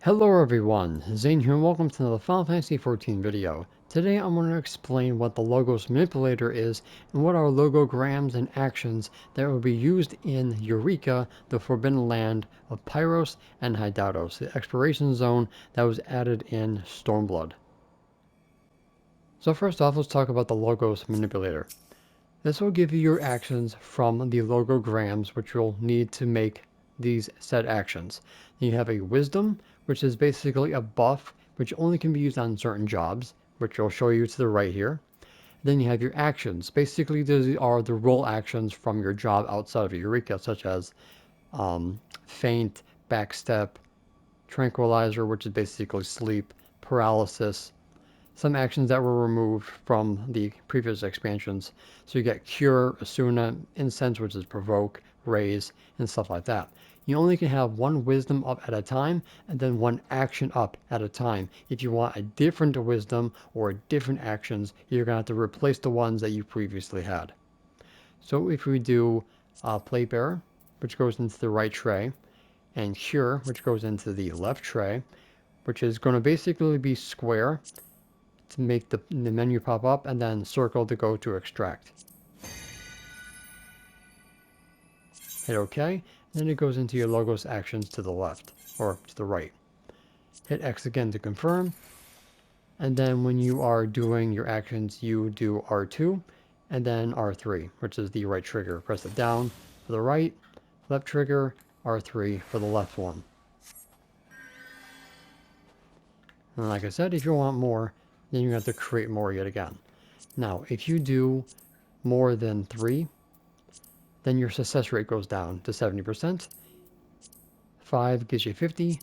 Hello everyone, Zane here and welcome to the Final Fantasy XIV video. Today I'm going to explain what the Logos manipulator is and what are logograms and actions that will be used in Eureka, the Forbidden Land of Pyros and Hydatos, the exploration zone that was added in Stormblood. So first off, let's talk about the Logos manipulator. This will give you your actions from the logograms, which you'll need to make these set actions. You have a wisdom, which is basically a buff, which only can be used on certain jobs, which I'll show you to the right here. Then you have your actions. Basically, these are the role actions from your job outside of Eureka, such as faint, backstep, tranquilizer, which is basically sleep, paralysis, some actions that were removed from the previous expansions. So you get Cure, Asuna, Incense, which is Provoke, Raise, and stuff like that. You only can have one wisdom up at a time and then one action up at a time. If you want a different wisdom or different actions, you're going to have to replace the ones that you previously had. So if we do Plate Bearer, which goes into the right tray, and Cure, which goes into the left tray, which is going to basically be square to make the menu pop up, and then circle to go to extract. Hit OK, and then it goes into your Logos actions to the left, or to the right. Hit X again to confirm, and then when you are doing your actions, you do R2, and then R3, which is the right trigger. Press it down for the right, left trigger, R3 for the left one. And like I said, if you want more, then you have to create more yet again. Now, if you do more than 3, then your success rate goes down to 70%. 5 gives you 50,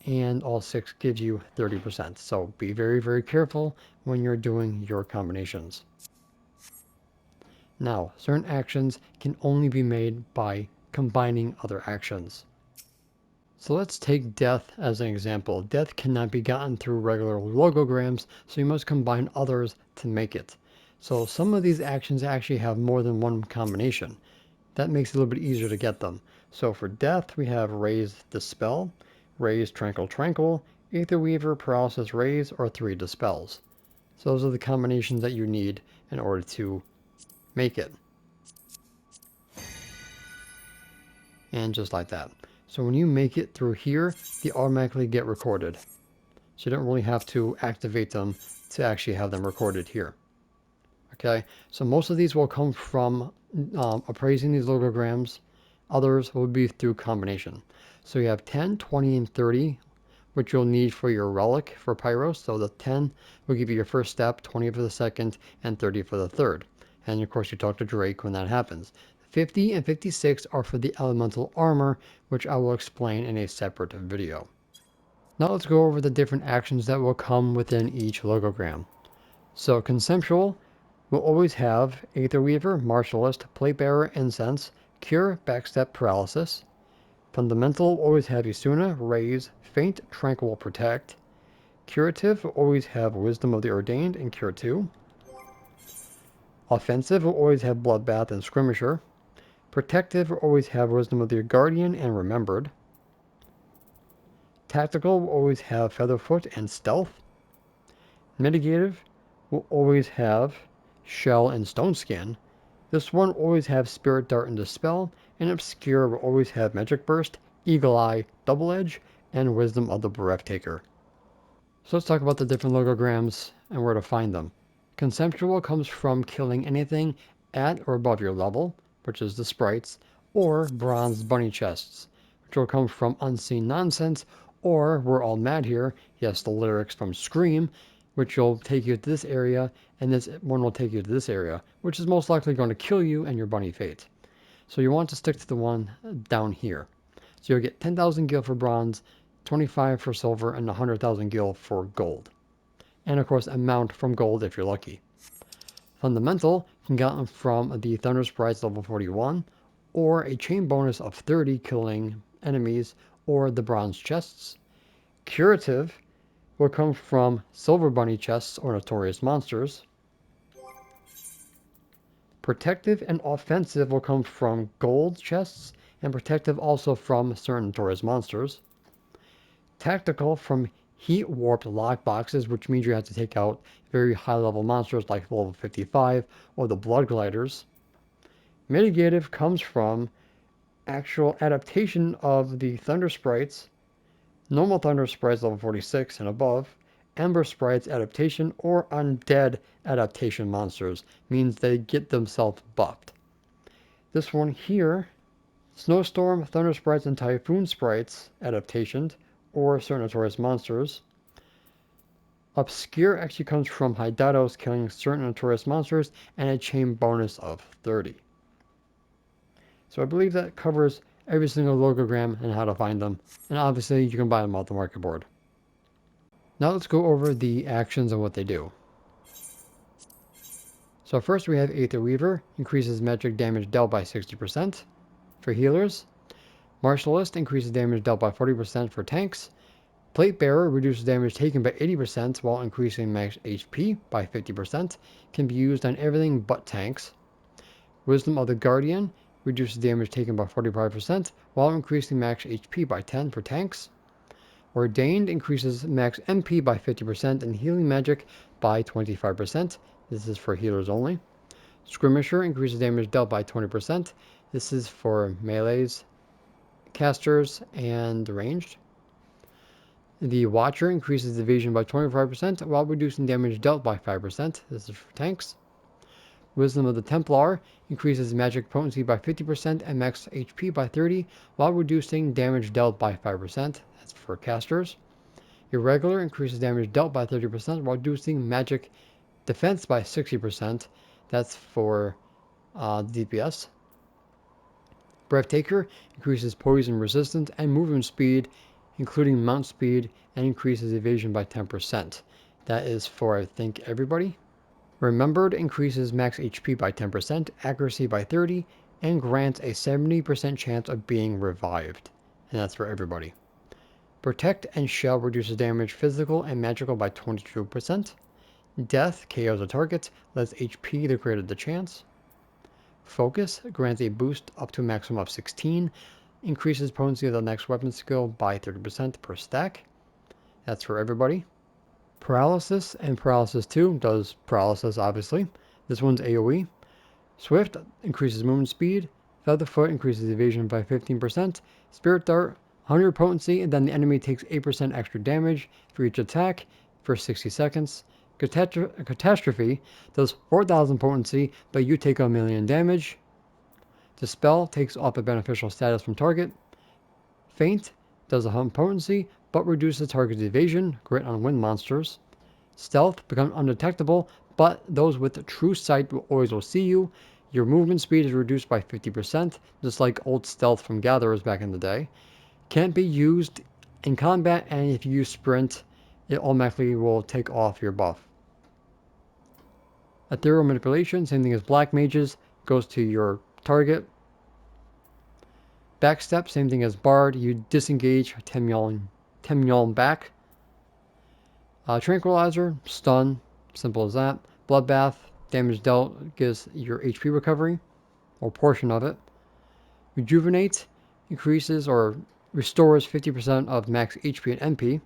and all 6 gives you 30%. So be very, very careful when you're doing your combinations. Now, certain actions can only be made by combining other actions. So let's take death as an example. Death cannot be gotten through regular logograms, so you must combine others to make it. So some of these actions actually have more than one combination. That makes it a little bit easier to get them. So for death, we have Raise Dispel, Raise Tranquil Tranquil, Aether Weaver, Paralysis Raise, or 3 Dispels. So those are the combinations that you need in order to make it. And just like that. So when you make it through here, they automatically get recorded. So you don't really have to activate them to actually have them recorded here. Okay, so most of these will come from appraising these logograms. Others will be through combination. So you have 10, 20, and 30, which you'll need for your relic for pyros. So the 10 will give you your first step, 20 for the second, and 30 for the third. And of course you talk to Drake when that happens. 50 and 56 are for the elemental armor, which I will explain in a separate video. Now let's go over the different actions that will come within each logogram. So conceptual will always have Aether Weaver, Martialist, Plate Bearer, Incense, Cure, Backstep, Paralysis. Fundamental will always have Isuna, Raise, Faint, Tranquil, Protect. Curative will always have Wisdom of the Ordained and Cure 2. Offensive will always have Bloodbath and Skirmisher. Protective will always have Wisdom of the Guardian and Remembered. Tactical will always have Featherfoot and Stealth. Mitigative will always have Shell and Stone Skin. This one will always have Spirit Dart and Dispel, and Obscure will always have Magic Burst, Eagle Eye, Double Edge, and Wisdom of the Breath Taker. So let's talk about the different logograms and where to find them. Conceptual comes from killing anything at or above your level, which is the sprites, or bronze bunny chests, which will come from Unseen Nonsense, or We're All Mad Here, yes, the lyrics from Scream, which will take you to this area, and this one will take you to this area, which is most likely going to kill you and your bunny fate. So you want to stick to the one down here. So you'll get 10,000 gil for bronze, 25 for silver, and 100,000 gil for gold. And of course, a mount from gold if you're lucky. Fundamental can get them from the Thunder Sprites level 41, or a chain bonus of 30 killing enemies, or the bronze chests. Curative will come from silver bunny chests or notorious monsters. Protective and offensive will come from gold chests, and protective also from certain notorious monsters. Tactical from heat warped lockboxes, which means you have to take out very high level monsters like level 55 or the blood gliders. Mitigative comes from actual adaptation of the thunder sprites, normal thunder sprites level 46 and above, ember sprites adaptation, or undead adaptation monsters, means they get themselves buffed. This one here, snowstorm, thunder sprites, and typhoon sprites adaptations, or certain notorious monsters. Obscure actually comes from Hydatos killing certain notorious monsters and a chain bonus of 30. So I believe that covers every single logogram and how to find them. And obviously you can buy them off the market board. Now let's go over the actions and what they do. So first we have Aether Weaver, increases magic damage dealt by 60% for healers. Martialist increases damage dealt by 40% for tanks. Plate Bearer reduces damage taken by 80% while increasing max HP by 50%. Can be used on everything but tanks. Wisdom of the Guardian reduces damage taken by 45% while increasing max HP by 10 for tanks. Ordained increases max MP by 50% and healing magic by 25%. This is for healers only. Skirmisher increases damage dealt by 20%. This is for melees, casters, and ranged. The Watcher increases evasion by 25% while reducing damage dealt by 5%. This is for tanks. Wisdom of the Templar increases magic potency by 50% and max HP by 30 while reducing damage dealt by 5%. That's for casters. Irregular increases damage dealt by 30% while reducing magic defense by 60%. That's for DPS. Breathtaker increases poison resistance and movement speed, including mount speed, and increases evasion by 10%. That is for, I think, everybody. Remembered increases max HP by 10%, accuracy by 30, and grants a 70% chance of being revived. And that's for everybody. Protect and Shell reduces damage physical and magical by 22%. Death KOs a target, less HP the greater the chance. Focus grants a boost up to a maximum of 16, increases potency of the next weapon skill by 30% per stack. That's for everybody. Paralysis and Paralysis 2 does paralysis, obviously. This one's AoE. Swift increases movement speed. Featherfoot increases evasion by 15%. Spirit Dart, 100 potency, and then the enemy takes 8% extra damage for each attack for 60 seconds. Catastrophe does 4,000 potency, but you take 1,000,000 damage. Dispel takes off a beneficial status from target. Feint does 100 potency, but reduces target's evasion, great on wind monsters. Stealth becomes undetectable, but those with true sight will see you. Your movement speed is reduced by 50%, just like old stealth from Gatherers back in the day. Can't be used in combat, and if you use sprint, it automatically will take off your buff. Ethereal Manipulation, same thing as Black Mages, goes to your target. Backstep, same thing as Bard, you disengage Temyoln back. Tranquilizer, stun, simple as that. Bloodbath, damage dealt gives your HP recovery, or portion of it. Rejuvenate, increases or restores 50% of max HP and MP.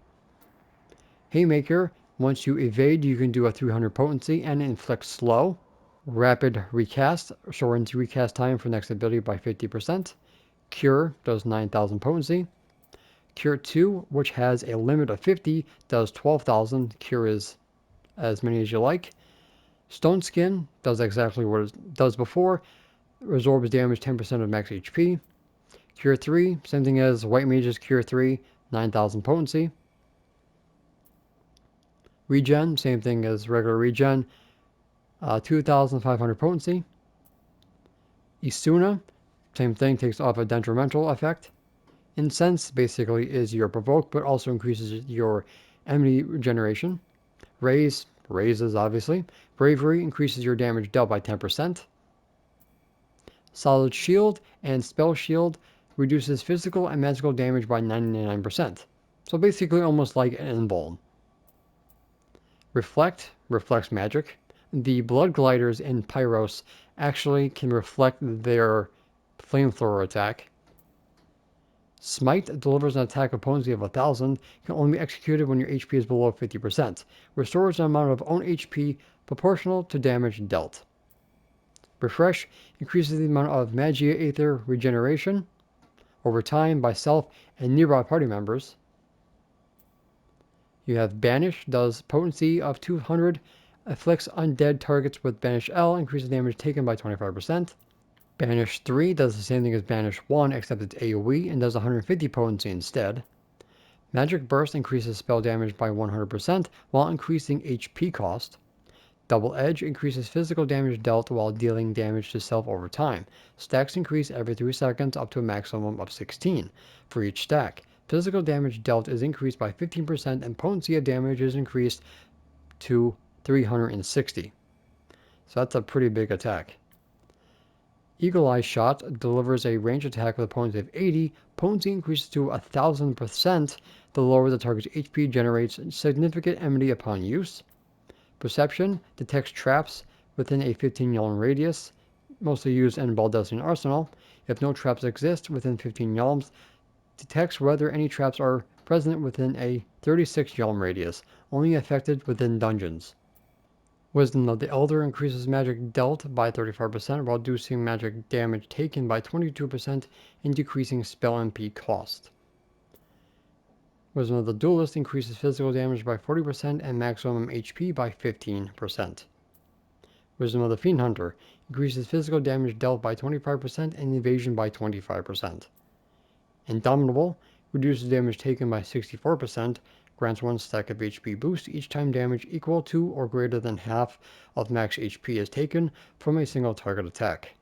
Haymaker, once you evade, you can do a 300 potency and inflict slow. Rapid Recast, shortens recast time for next ability by 50%. Cure does 9,000 potency. Cure 2, which has a limit of 50, does 12,000. Cure is as many as you like. Stone Skin does exactly what it does before. Absorbs damage 10% of max HP. Cure 3, same thing as White Mage's Cure 3, 9,000 potency. Regen, same thing as regular regen, 2,500 potency. Isuna, same thing, takes off a detrimental effect. Incense basically is your provoke, but also increases your enemy regeneration. Raise, raises obviously. Bravery increases your damage dealt by 10%. Solid Shield and Spell Shield reduces physical and magical damage by 99%. So basically almost like an Embolden. Reflect reflects magic. The blood gliders in Pyros actually can reflect their flamethrower attack. Smite delivers an attack of potency of 1000, can only be executed when your HP is below 50%. Restores an amount of own HP proportional to damage dealt. Refresh increases the amount of magia aether regeneration over time by self and nearby party members. You have Banish, does potency of 200, afflicts undead targets with Banish L, increases damage taken by 25%. Banish 3 does the same thing as Banish 1, except it's AoE and does 150 potency instead. Magic Burst increases spell damage by 100% while increasing HP cost. Double Edge increases physical damage dealt while dealing damage to self over time. Stacks increase every 3 seconds up to a maximum of 16 for each stack. Physical damage dealt is increased by 15% and potency of damage is increased to 360. So that's a pretty big attack. Eagle Eye Shot delivers a range attack with a potency of 80. Potency increases to 1000% the lower the target's HP, generates significant enmity upon use. Perception detects traps within a 15 yalm radius, mostly used in Baldessian Arsenal. If no traps exist within 15 yalms, detects whether any traps are present within a 36 yalm radius, only affected within dungeons. Wisdom of the Elder increases magic dealt by 35% while reducing magic damage taken by 22% and decreasing spell MP cost. Wisdom of the Duelist increases physical damage by 40% and maximum HP by 15%. Wisdom of the Fiend Hunter increases physical damage dealt by 25% and evasion by 25%. Indomitable reduces damage taken by 64%, grants 1 stack of HP boost each time damage equal to or greater than half of max HP is taken from a single target attack.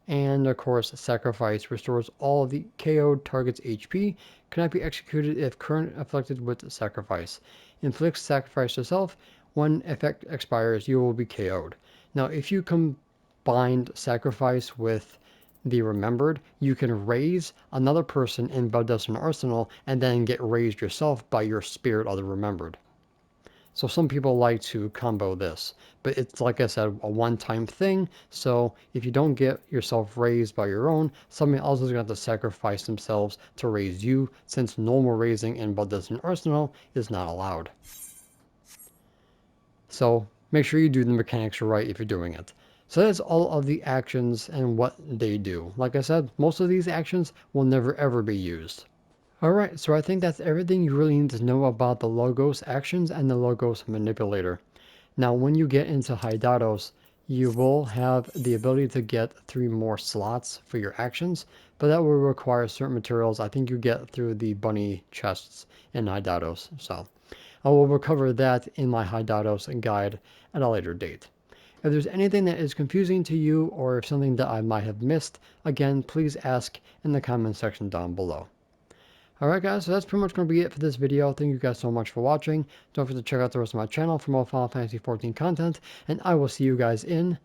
And of course, Sacrifice restores all of the KO'd target's HP, cannot be executed if current afflicted with Sacrifice. Inflicts Sacrifice to self, when effect expires you will be KO'd. Now if you combined Sacrifice with the Remembered, you can raise another person in Baldessian Arsenal and then get raised yourself by your Spirit of the Remembered. So some people like to combo this, but it's, like I said, a one-time thing. So if you don't get yourself raised by your own, somebody else is going to have to sacrifice themselves to raise you, since normal raising in Baldessian Arsenal is not allowed. So make sure you do the mechanics right if you're doing it. So that's all of the actions and what they do. Like I said, most of these actions will never ever be used. Alright, so I think that's everything you really need to know about the Logos actions and the Logos manipulator. Now when you get into Hydatos, you will have the ability to get 3 more slots for your actions, but that will require certain materials I think you get through the bunny chests in Hydatos. So I will cover that in my Hydatos guide at a later date. If there's anything that is confusing to you or if something that I might have missed, again, please ask in the comment section down below. Alright guys, so that's pretty much going to be it for this video. Thank you guys so much for watching. Don't forget to check out the rest of my channel for more Final Fantasy XIV content, and I will see you guys in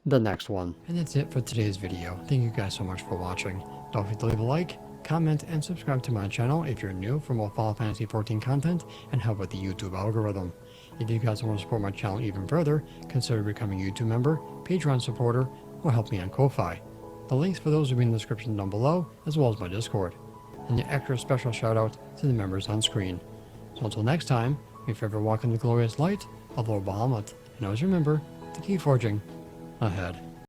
the next one. And that's it for today's video. Thank you guys so much for watching. Don't forget to leave a like, comment, and subscribe to my channel if you're new for more Final Fantasy XIV content and help with the YouTube algorithm. If you guys want to support my channel even further, consider becoming a YouTube member, Patreon supporter, or help me on Ko-Fi. The links for those will be in the description down below, as well as my Discord. And an extra special shout out to the members on screen. So until next time, may you forever walk in the glorious light of Lord Bahamut, and always remember to keep forging ahead.